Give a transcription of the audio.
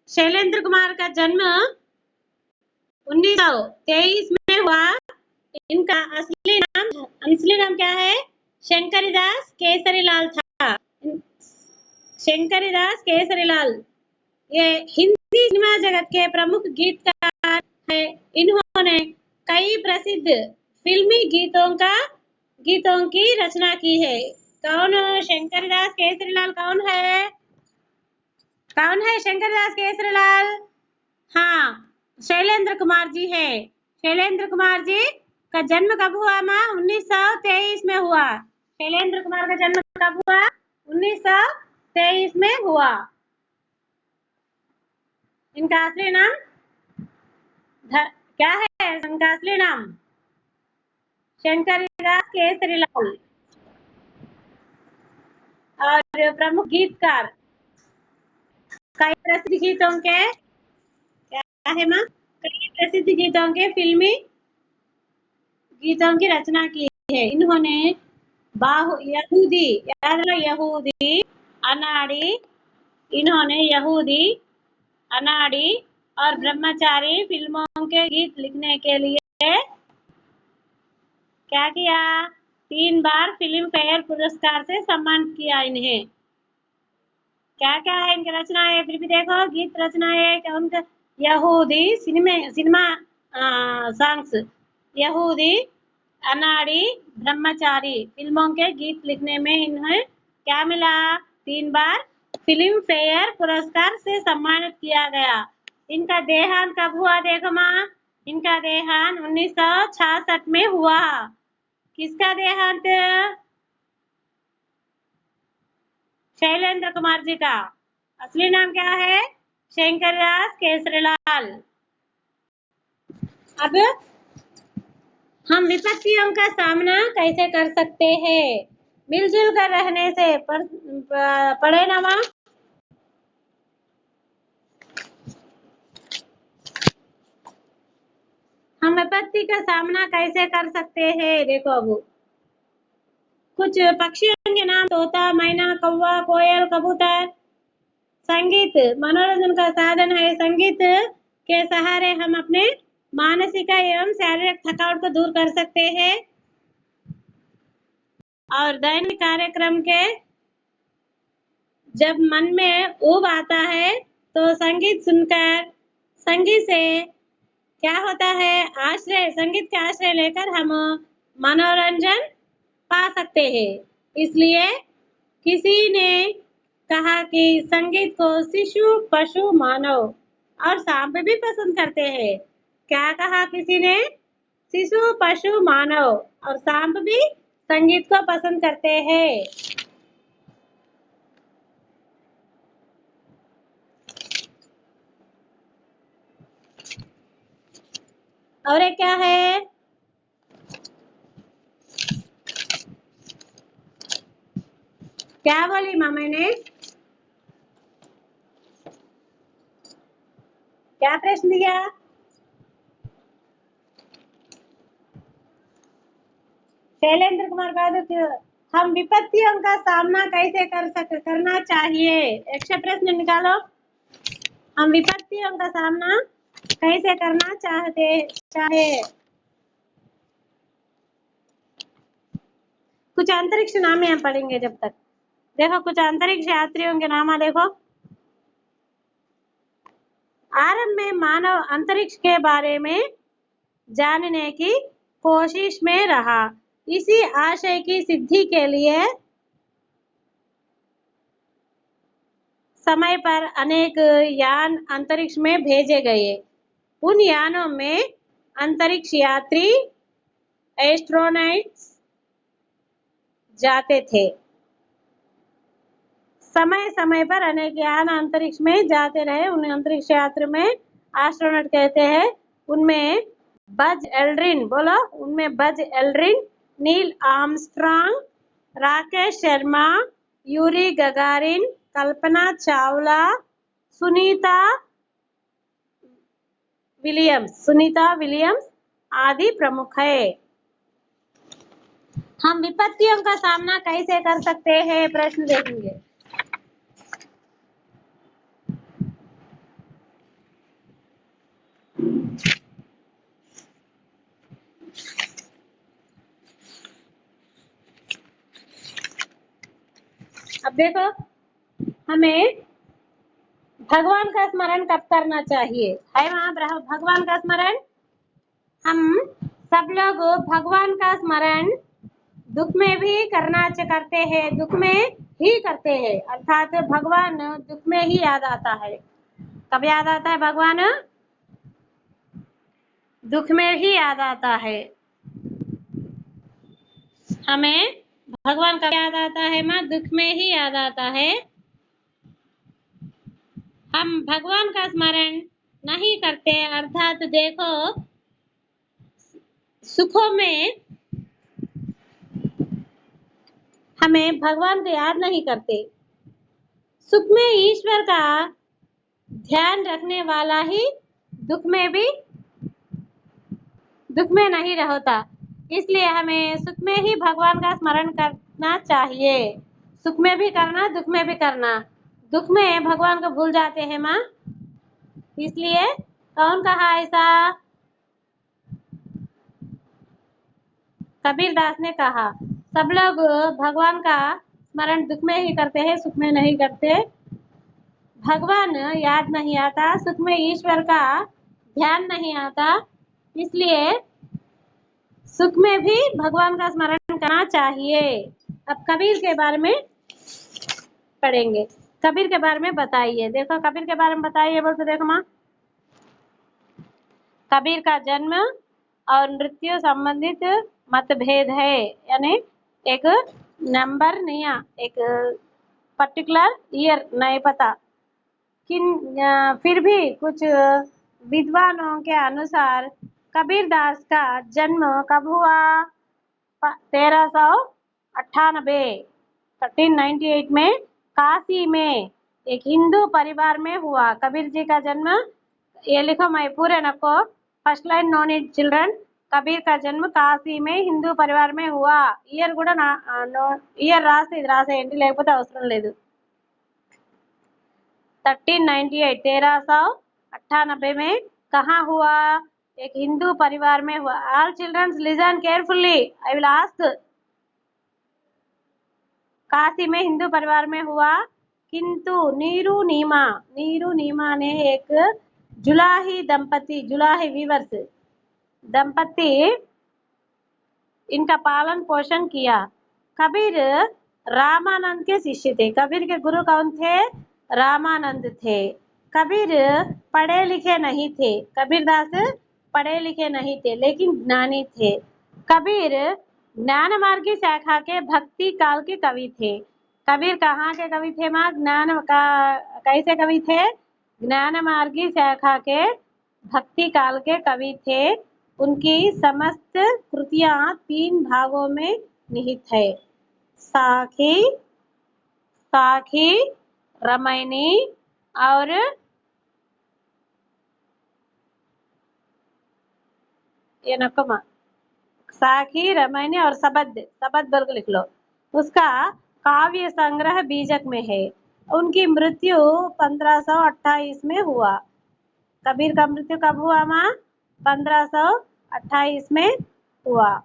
शैलेंद्र कुमार का जन्म 1923 में हुआ। इनका असली नाम क्या है? शंकरीदास केसरीलाल था। शंकरीदास केसरीलाल ये हिंदी सिनेमा जगत के प्रमुख गीतकार है। इन्होंने कई प्रसिद्ध फिल्मी गीतों की रचना की है। कौन शंकरदास केसरीलाल कौन है? कौन है शंकरदास केसरीलाल? हाँ, शैलेंद्र कुमार जी है। शैलेंद्र कुमार जी का जन्म कब हुआ माँ? 1923 में हुआ। शैलेंद्र कुमार का जन्म कब हुआ? 1923 में हुआ। इनका असली नाम क्या है? इनका असली नाम शंकरदास केसरीलाल। और प्रमुख गीतकार कई प्रसिद्ध गीतों के क्या है माँ? कई प्रसिद्ध गीतों के फिल्मी गीतों की रचना की है। इन्होंने यहूदी याद रखो, यहूदी अनाड़ी, इन्होंने यहूदी अनाड़ी और ब्रह्मचारी फिल्मों के गीत लिखने के लिए क्या किया? 3 बार फिल्म फेयर पुरस्कार से सम्मानित किया इन्हें। क्या क्या है इनकी रचनाएं? फिर भी देखो गीत रचनाएं उनका यहूदी सिनेमा सॉन्ग्स, यहूदी अनाड़ी ब्रह्मचारी फिल्मों के गीत लिखने में इन्हें क्या मिला? 3 बार फिल्म फेयर पुरस्कार से सम्मानित किया गया। इनका देहांत कब हुआ? देखो माँ, इनका देहांत 1966 में हुआ। किसका देहांत? शैलेंद्र कुमार जी का। असली नाम क्या है? शंकरदास केसरीलाल। अब हम विपत्तियों का सामना कैसे कर सकते हैं? मिलजुल कर रहने से पढ़े ना माँ? हम विपत्ति का सामना कैसे कर सकते हैं? देखो अब कुछ पक्षियों के नाम तोता, मैना, कौवा, कोयल, कबूतर। संगीत मनोरंजन का साधन है। संगीत के सहारे हम अपने मानसिक एवं शारीरिक थकावट को दूर कर सकते हैं। और दैनिक कार्यक्रम के जब मन में ऊब आता है तो संगीत सुनकर, संगीत से क्या होता है? संगीत का आश्रय लेकर हम मनोरंजन पा सकते हैं। इसलिए किसी ने कहा कि संगीत को शिशु, पशु, मानव और सांप भी पसंद करते हैं। क्या कहा किसी ने? शिशु, पशु, मानव और सांप भी संगीत को पसंद करते हैं। और एक क्या है? क्या बोली माँ मैंने? क्या प्रश्न दिया? शैलेंद्र कुमार बहादुर, हम विपत्तियों का सामना कैसे करना चाहिए? एक प्रश्न निकालो। हम विपत्तियों का सामना कैसे करना चाहे? कुछ अंतरिक्ष नाम यहाँ पढ़ेंगे जब तक। देखो कुछ अंतरिक्ष यात्रियों के नाम देखो। आरंभ में मानव अंतरिक्ष के बारे में जानने की कोशिश में रहा। इसी आशय की सिद्धि के लिए समय पर अनेक यान अंतरिक्ष में भेजे गए। उन यानों में अंतरिक्ष यात्री एस्ट्रोनॉट्स जाते थे। समय समय पर अनेक यान अंतरिक्ष में जाते रहे। उन अंतरिक्ष यात्री में एस्ट्रोनॉट कहते हैं। उनमें बज एल्ड्रिन, बोलो, उनमें Buzz Aldrin, Neil Armstrong, Rakesh Sharma, Yuri Gagarin, Kalpana Chawla, Sunita Williams आदि प्रमुख है। हम विपत्तियों का सामना कैसे कर सकते हैं? प्रश्न देखेंगे। अब देखो, हमें भगवान का स्मरण कब करना चाहिए? है वहां भगवान का स्मरण? हम सब लोग भगवान का स्मरण दुख में भी करते हैं, दुख में ही करते हैं, अर्थात भगवान दुख में ही याद आता है। कब याद आता है भगवान? दुख में ही याद आता है। हमें भगवान कब याद आता है माँ? दुख में ही याद आता है। हम भगवान का स्मरण नहीं करते, अर्थात देखो सुखों में हमें भगवान को याद नहीं करते, सुख में ईश्वर का ध्यान रखने वाला ही दुख में नहीं रहता। इसलिए हमें सुख में ही भगवान का स्मरण करना चाहिए। सुख में भी करना, दुख में भी करना। दुख में भगवान को भूल जाते हैं माँ, इसलिए कौन कहा ऐसा? कबीर दास ने कहा सब लोग भगवान का स्मरण दुख में ही करते हैं, सुख में नहीं करते। भगवान याद नहीं आता, सुख में ईश्वर का ध्यान नहीं आता, इसलिए सुख में भी भगवान का स्मरण करना चाहिए। अब कबीर के बारे में पढ़ेंगे। कबीर के बारे में बताइए। देखो कबीर के बारे में बताइए बोलते देखो माँ। कबीर का जन्म और मृत्यु संबंधित मतभेद है, यानी एक नंबर नहीं, एक पर्टिकुलर ईयर नहीं पता। फिर भी कुछ विद्वानों के अनुसार कबीर दास का जन्म कब हुआ? 1398 में काशी में एक हिंदू परिवार में हुआ। कबीर जी का जन्म, ये लिखो मैं पूरे नको, first line no need children. Kabir का जन्म काशी में हिंदू परिवार में हुआ। ఇయర్ కూడా ఇయర్ రాసేయండి, లేకపోతే అవసరం లేదు। 1398 में कहाँ हुआ? एक हिंदू परिवार में हुआ। All children listen carefully, I will ask. Kashi में हिंदू परिवार में हुआ, किंतु नीरू नीमा ने एक जुलाही दंपति, जुलाही वीवर्स दंपति इनका पालन पोषण किया। कबीर रामानंद के शिष्य थे। कबीर के गुरु कौन थे? रामानंद थे। कबीर पढ़े लिखे नहीं थे, कबीरदास पढ़े लिखे नहीं थे लेकिन ज्ञानी थे। कबीर ज्ञान मार्गी शाखा के भक्ति काल के कवि थे। कबीर कहाँ के कवि थे माँ? ज्ञान का कैसे कवि थे? ज्ञान मार्गी शाखा के भक्ति काल के कवि थे। उनकी समस्त कृतियां 3 भागों में निहित है। साखी, साखी, रामायणी और ये नकमा, साखी, रामायणी और सबद बोल के लिख लो। उसका काव्य संग्रह बीजक में है। उनकी मृत्यु 1528 में हुआ। कबीर का मृत्यु कब हुआ माँ? 1528 में हुआ।